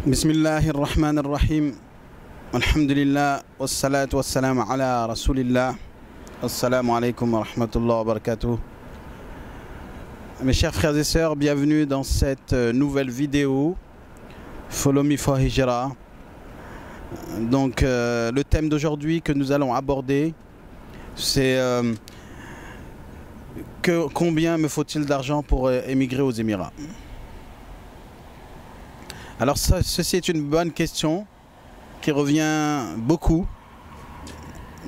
Bismillahirrahmanirrahim. Alhamdulillah, wassalatu wassalamu ala rasulillah. Assalamu alaikum wa rahmatullahi wa barakatuh. Mes chers frères et sœurs, bienvenue dans cette nouvelle vidéo Follow Me for Hijra. Donc le thème d'aujourd'hui que nous allons aborder, c'est combien me faut-il d'argent pour émigrer aux Émirats. Alors ceci est une bonne question qui revient beaucoup.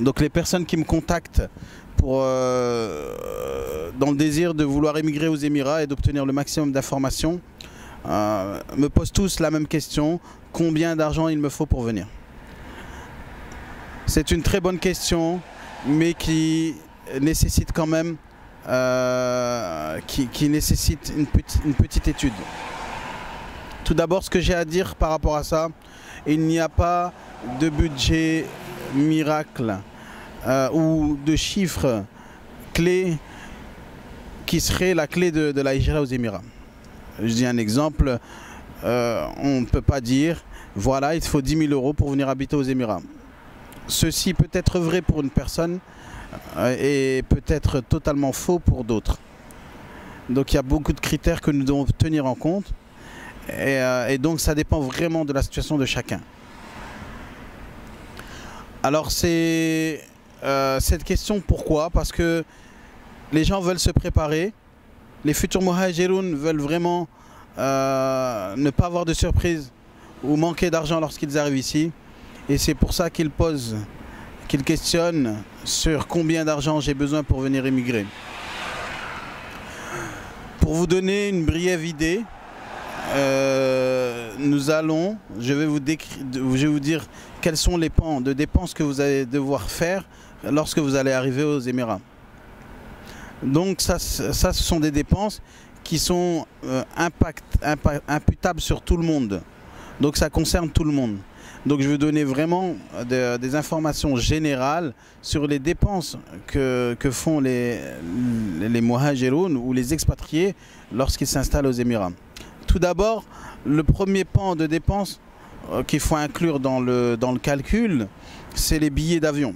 Donc les personnes qui me contactent pour, dans le désir de vouloir émigrer aux Émirats et d'obtenir le maximum d'informations me posent tous la même question: combien d'argent il me faut pour venir? C'est une très bonne question, mais qui nécessite quand même qui nécessite une petite étude. Tout d'abord, ce que j'ai à dire par rapport à ça, il n'y a pas de budget miracle ou de chiffres clés qui serait la clé de la Hijra aux Émirats. Je dis un exemple, on ne peut pas dire voilà, il faut 10 000 € pour venir habiter aux Émirats. Ceci peut être vrai pour une personne et peut être totalement faux pour d'autres. Donc il y a beaucoup de critères que nous devons tenir en compte. Et donc ça dépend vraiment de la situation de chacun. Alors c'est cette question, pourquoi? Parce que les gens veulent se préparer, les futurs muhajiroun veulent vraiment ne pas avoir de surprise ou manquer d'argent lorsqu'ils arrivent ici, et c'est pour ça qu'ils questionnent sur combien d'argent j'ai besoin pour venir émigrer. Pour vous donner une brève idée, je vais vous dire quels sont les pans de dépenses que vous allez devoir faire lorsque vous allez arriver aux Émirats. Donc ça ce sont des dépenses qui sont imputables sur tout le monde. Donc ça concerne tout le monde. Donc je vais donner vraiment des informations générales sur les dépenses que font les muhajiroun ou les expatriés lorsqu'ils s'installent aux Émirats. Tout d'abord, le premier pan de dépenses qu'il faut inclure dans le calcul, c'est les billets d'avion.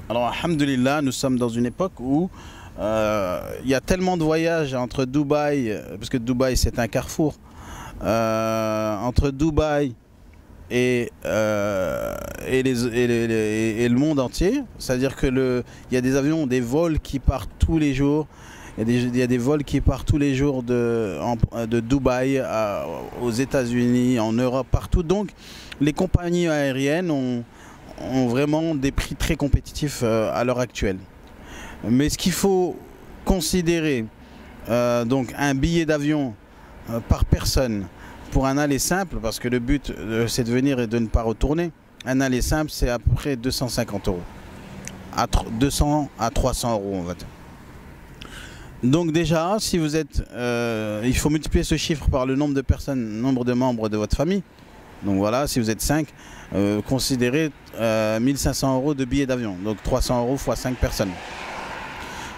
Alors, alhamdulillah, nous sommes dans une époque où il y a tellement de voyages entre Dubaï, parce que Dubaï c'est un carrefour, entre Dubaï et le monde entier. C'est-à-dire qu'il y a des avions, des vols qui partent tous les jours. Il y a des vols qui partent tous les jours de Dubaï aux États-Unis, en Europe, partout. Donc les compagnies aériennes ont vraiment des prix très compétitifs à l'heure actuelle. Mais ce qu'il faut considérer, donc un billet d'avion par personne pour un aller simple, parce que le but c'est de venir et de ne pas retourner. Un aller simple, c'est à peu près 250 €. 200 à 300 € on va dire. Donc déjà, si vous êtes, il faut multiplier ce chiffre par le nombre de personnes, nombre de membres de votre famille. Donc voilà, si vous êtes 5, considérez 1500 € de billets d'avion. Donc 300 € fois 5 personnes.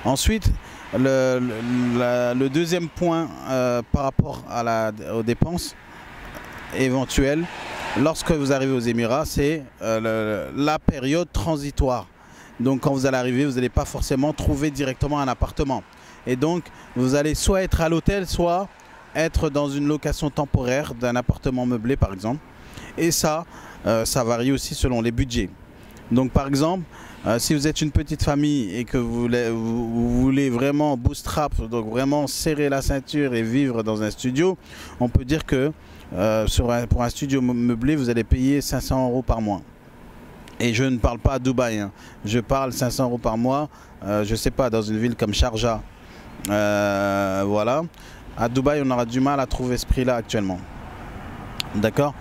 Ensuite, le deuxième point par rapport aux dépenses éventuelles, lorsque vous arrivez aux Émirats, c'est la période transitoire. Donc quand vous allez arriver, vous n'allez pas forcément trouver directement un appartement. Et donc, vous allez soit être à l'hôtel, soit être dans une location temporaire d'un appartement meublé, par exemple. Et ça varie aussi selon les budgets. Donc, par exemple, si vous êtes une petite famille et que vous voulez vraiment bootstrap, donc vraiment serrer la ceinture et vivre dans un studio, on peut dire que pour un studio meublé, vous allez payer 500 € par mois. Et je ne parle pas à Dubaï, hein. Je parle 500 € par mois, je ne sais pas, dans une ville comme Sharjah. Voilà. À Dubaï, on aura du mal à trouver ce prix-là actuellement. D'accord.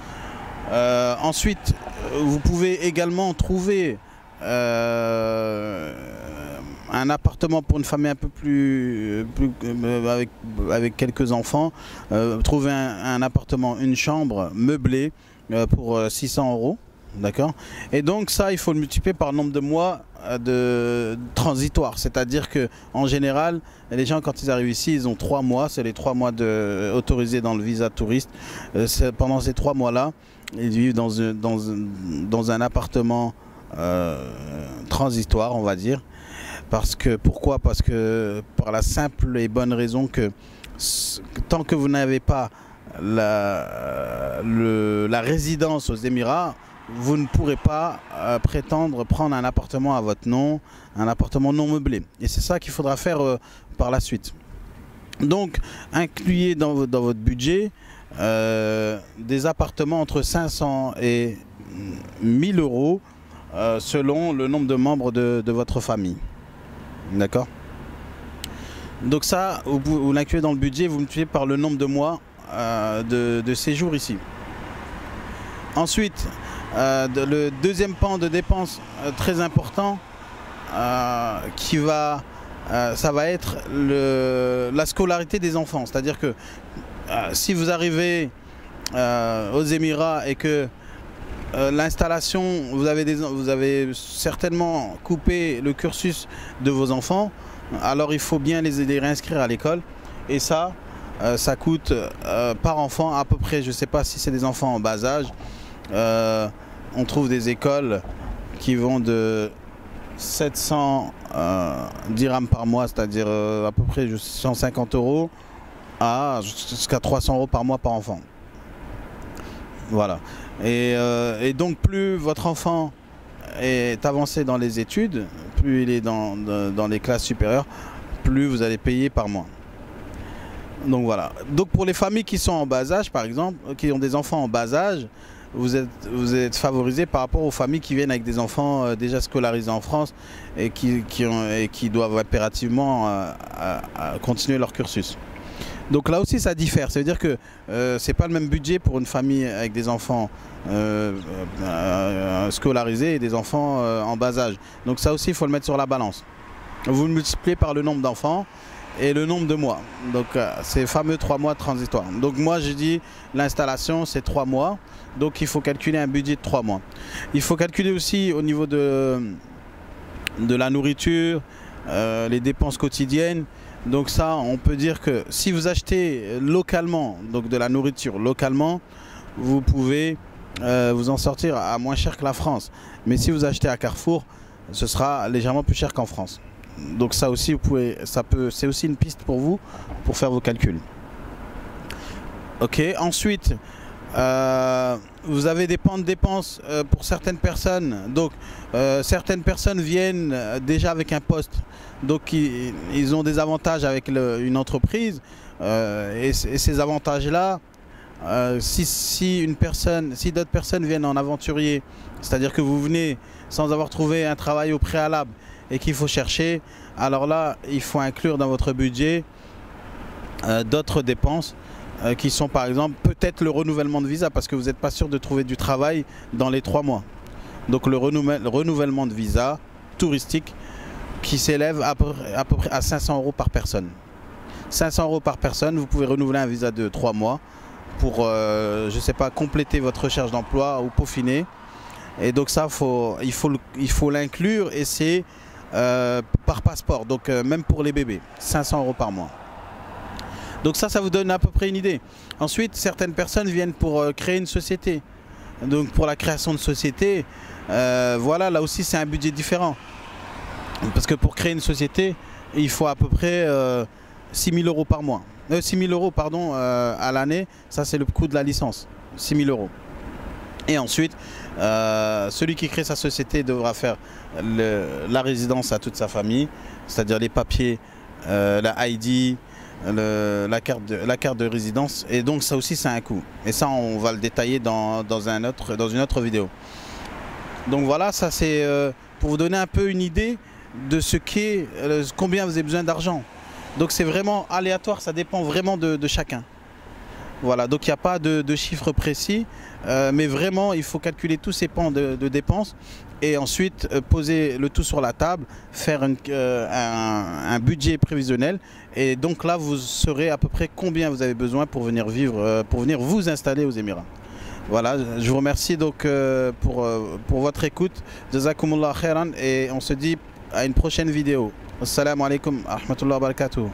Ensuite, vous pouvez également trouver un appartement pour une famille un peu plus avec quelques enfants. Trouver un appartement, une chambre meublée pour 600 €. D'accord? Et donc ça, il faut le multiplier par le nombre de mois de transitoire. C'est-à-dire qu'en général, les gens, quand ils arrivent ici, ils ont 3 mois. C'est les 3 mois autorisés dans le visa touriste. Pendant ces 3 mois-là, ils vivent dans un appartement transitoire, on va dire. Pourquoi? Parce que par la simple et bonne raison que tant que vous n'avez pas la résidence aux Émirats, vous ne pourrez pas prétendre prendre un appartement à votre nom, un appartement non meublé. Et c'est ça qu'il faudra faire par la suite. Donc, incluez dans votre budget des appartements entre 500 et 1000 euros selon le nombre de membres de votre famille. D'accord? Donc ça, vous l'incluez dans le budget, vous multipliez par le nombre de mois de séjour ici. Ensuite, le deuxième pan de dépenses très important, ça va être la scolarité des enfants. C'est-à-dire que si vous arrivez aux Émirats et que l'installation, vous avez certainement coupé le cursus de vos enfants, alors il faut bien les réinscrire à l'école. Et ça coûte par enfant à peu près, je ne sais pas si c'est des enfants en bas âge, on trouve des écoles qui vont de 700 dirhams par mois, c'est-à-dire à peu près 150 euros, jusqu'à 300 euros par mois par enfant. Voilà. Et donc plus votre enfant est avancé dans les études, plus il est dans les classes supérieures, plus vous allez payer par mois. Donc voilà. Donc pour les familles qui sont en bas âge, par exemple, qui ont des enfants en bas âge, vous êtes favorisé par rapport aux familles qui viennent avec des enfants déjà scolarisés en France et qui doivent impérativement continuer leur cursus. Donc là aussi ça diffère, ça veut dire que c'est pas le même budget pour une famille avec des enfants scolarisés et des enfants en bas âge. Donc ça aussi il faut le mettre sur la balance. Vous le multipliez par le nombre d'enfants et le nombre de mois. Donc ces fameux 3 mois transitoires. Donc moi j'ai dit l'installation c'est 3 mois, donc il faut calculer un budget de 3 mois. Il faut calculer aussi au niveau de la nourriture, les dépenses quotidiennes. Donc ça, on peut dire que si vous achetez localement, donc de la nourriture localement, vous pouvez vous en sortir à moins cher que la France. Mais si vous achetez à Carrefour, ce sera légèrement plus cher qu'en France. Donc ça aussi, c'est aussi une piste pour vous, pour faire vos calculs. Ok, ensuite, vous avez des pans de dépenses pour certaines personnes. Donc certaines personnes viennent déjà avec un poste. Donc ils ont des avantages avec une entreprise. Et ces avantages-là, si d'autres personnes viennent en aventurier, c'est-à-dire que vous venez sans avoir trouvé un travail au préalable et qu'il faut chercher, alors là, il faut inclure dans votre budget d'autres dépenses qui sont par exemple peut-être le renouvellement de visa parce que vous n'êtes pas sûr de trouver du travail dans les 3 mois. Donc le renouvellement de visa touristique qui s'élève à peu près à 500 euros par personne. 500 euros par personne, vous pouvez renouveler un visa de 3 mois pour, je sais pas, compléter votre recherche d'emploi ou peaufiner. Et donc ça, il faut l'inclure et c'est par passeport, donc même pour les bébés, 500 euros par mois. Donc ça vous donne à peu près une idée. Ensuite, certaines personnes viennent pour créer une société. Donc pour la création de société, voilà, là aussi c'est un budget différent. Parce que pour créer une société, il faut à peu près 6 000 euros par mois. 6 000 euros pardon, à l'année, ça c'est le coût de la licence, 6 000 euros. Et ensuite, celui qui crée sa société devra faire la résidence à toute sa famille, c'est-à-dire les papiers, la ID, la carte de résidence. Et donc ça aussi c'est un coût. Et ça on va le détailler dans une autre vidéo. Donc voilà, ça c'est pour vous donner un peu une idée de ce qu'est, combien vous avez besoin d'argent. Donc c'est vraiment aléatoire, ça dépend vraiment de chacun. Voilà, donc il n'y a pas de chiffre précis, mais vraiment il faut calculer tous ces pans de dépenses et ensuite poser le tout sur la table, faire un budget prévisionnel et donc là vous saurez à peu près combien vous avez besoin pour venir vivre, pour venir vous installer aux Émirats. Voilà, je vous remercie donc pour votre écoute. Jazakumullah khairan et on se dit à une prochaine vidéo. Assalamu alaikum wa rahmatullahi wa barakatuh.